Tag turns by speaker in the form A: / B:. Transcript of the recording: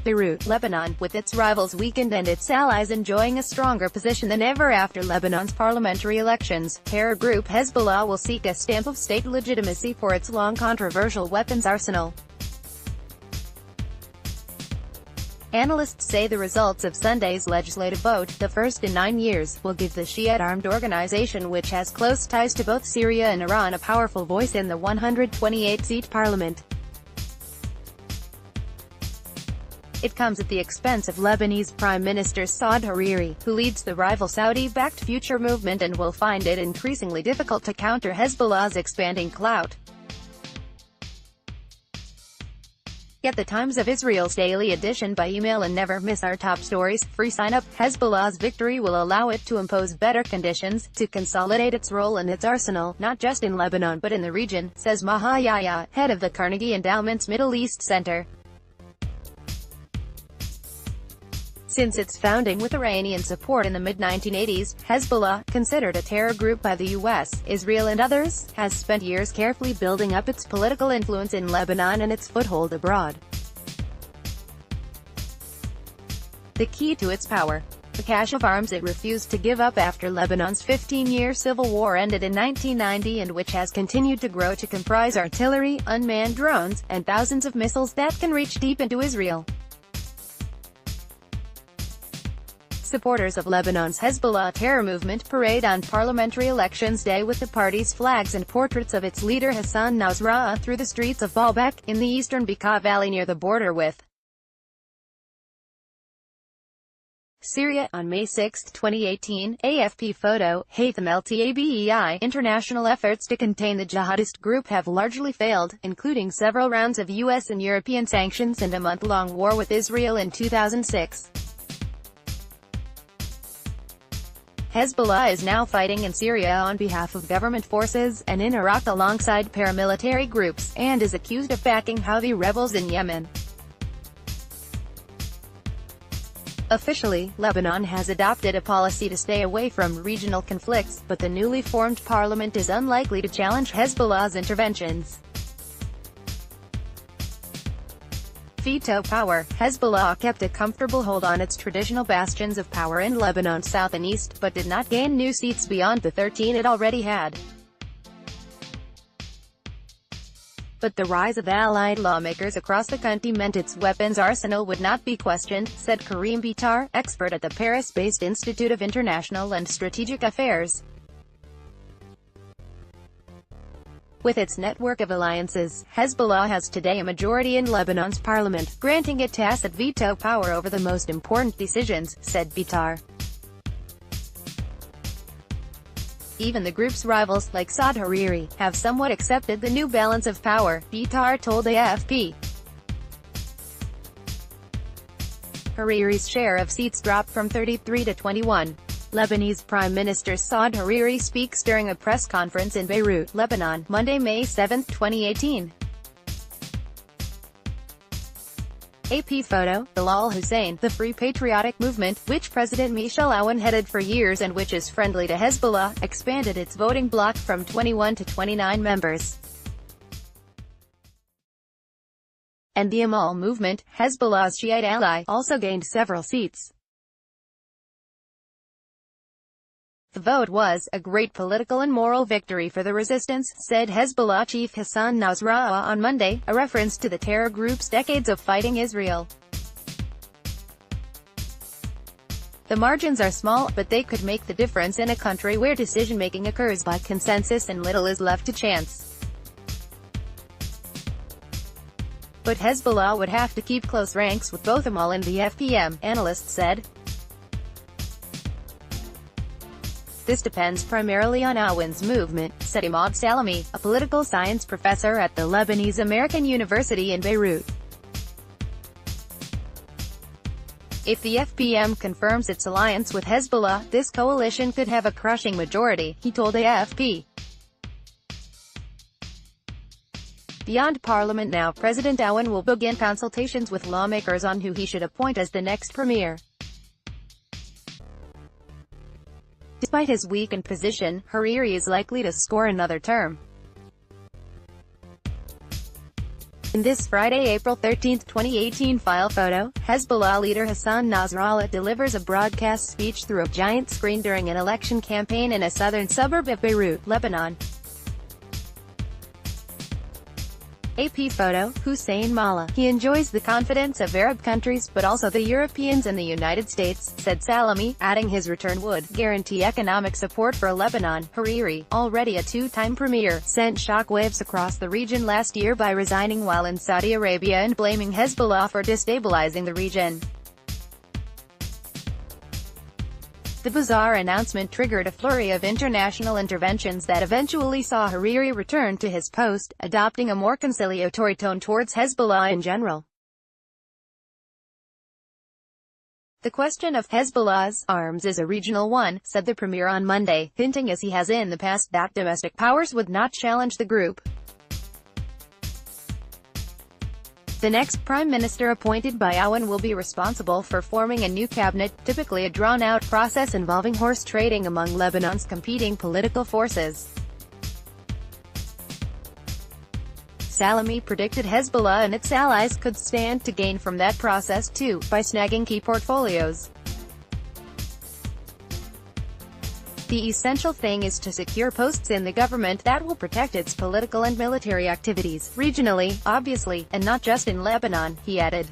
A: Beirut, Lebanon, with its rivals weakened and its allies enjoying a stronger position than ever after Lebanon's parliamentary elections, terror group Hezbollah will seek a stamp of state legitimacy for its long controversial weapons arsenal. Analysts say the results of Sunday's legislative vote, the first in 9 years, will give the Shiite armed organization which has close ties to both Syria and Iran a powerful voice in the 128-seat parliament. It comes at the expense of Lebanese Prime Minister Saad Hariri, who leads the rival Saudi-backed Future movement and will find it increasingly difficult to counter Hezbollah's expanding clout. Get the Times of Israel's daily edition by email and never miss our top stories. Free sign-up. Hezbollah's victory will allow it to impose better conditions, to consolidate its role and its arsenal, not just in Lebanon but in the region, says Maha Yahya, head of the Carnegie Endowment's Middle East Center. Since its founding with Iranian support in the mid-1980s, Hezbollah, considered a terror group by the U.S., Israel and others, has spent years carefully building up its political influence in Lebanon and its foothold abroad. The key to its power: the cache of arms it refused to give up after Lebanon's 15-year civil war ended in 1990 and which has continued to grow to comprise artillery, unmanned drones, and thousands of missiles that can reach deep into Israel. Supporters of Lebanon's Hezbollah terror movement parade on Parliamentary Elections Day with the party's flags and portraits of its leader Hassan Nasrallah through the streets of Baalbek, in the eastern Bekaa Valley near the border with Syria. On May 6, 2018, AFP photo, Haytham Ltabei. International efforts to contain the jihadist group have largely failed, including several rounds of US and European sanctions and a month-long war with Israel in 2006. Hezbollah is now fighting in Syria on behalf of government forces, and in Iraq alongside paramilitary groups, and is accused of backing Houthi rebels in Yemen. Officially, Lebanon has adopted a policy to stay away from regional conflicts, but the newly formed parliament is unlikely to challenge Hezbollah's interventions. Veto power. Hezbollah kept a comfortable hold on its traditional bastions of power in Lebanon's south and east, but did not gain new seats beyond the 13 it already had. But the rise of allied lawmakers across the country meant its weapons arsenal would not be questioned, said Karim Bitar, expert at the Paris-based Institute of International and Strategic Affairs. With its network of alliances, Hezbollah has today a majority in Lebanon's parliament, granting it tacit veto power over the most important decisions, said Bitar. Even the group's rivals, like Saad Hariri, have somewhat accepted the new balance of power, Bitar told AFP. Hariri's share of seats dropped from 33 to 21. Lebanese Prime Minister Saad Hariri speaks during a press conference in Beirut, Lebanon, Monday, May 7, 2018. AP photo, Bilal Hussein, the Free Patriotic Movement, which President Michel Aoun headed for years and which is friendly to Hezbollah, expanded its voting bloc from 21 to 29 members. And the Amal movement, Hezbollah's Shiite ally, also gained several seats. The vote was a great political and moral victory for the resistance, said Hezbollah chief Hassan Nasrallah on Monday, a reference to the terror group's decades of fighting Israel. The margins are small, but they could make the difference in a country where decision-making occurs by consensus and little is left to chance. But Hezbollah would have to keep close ranks with both Amal and the FPM, analysts said. This depends primarily on Aoun's movement, said Imad Salami, a political science professor at the Lebanese American University in Beirut. If the FPM confirms its alliance with Hezbollah, this coalition could have a crushing majority, he told AFP. Beyond Parliament now, President Aoun will begin consultations with lawmakers on who he should appoint as the next premier. Despite his weakened position, Hariri is likely to score another term. In this Friday, April 13, 2018 file photo, Hezbollah leader Hassan Nasrallah delivers a broadcast speech through a giant screen during an election campaign in a southern suburb of Beirut, Lebanon. AP photo, Hussein Mallah. He enjoys the confidence of Arab countries, but also the Europeans and the United States, said Salami, adding his return would guarantee economic support for Lebanon. Hariri, already a two-time premier, sent shockwaves across the region last year by resigning while in Saudi Arabia and blaming Hezbollah for destabilizing the region. The bizarre announcement triggered a flurry of international interventions that eventually saw Hariri return to his post, adopting a more conciliatory tone towards Hezbollah in general. The question of Hezbollah's arms is a regional one, said the premier on Monday, hinting as he has in the past that domestic powers would not challenge the group. The next prime minister appointed by Aoun will be responsible for forming a new cabinet, typically a drawn-out process involving horse trading among Lebanon's competing political forces. Salami predicted Hezbollah and its allies could stand to gain from that process too, by snagging key portfolios. The essential thing is to secure posts in the government that will protect its political and military activities, regionally, obviously, and not just in Lebanon, he added.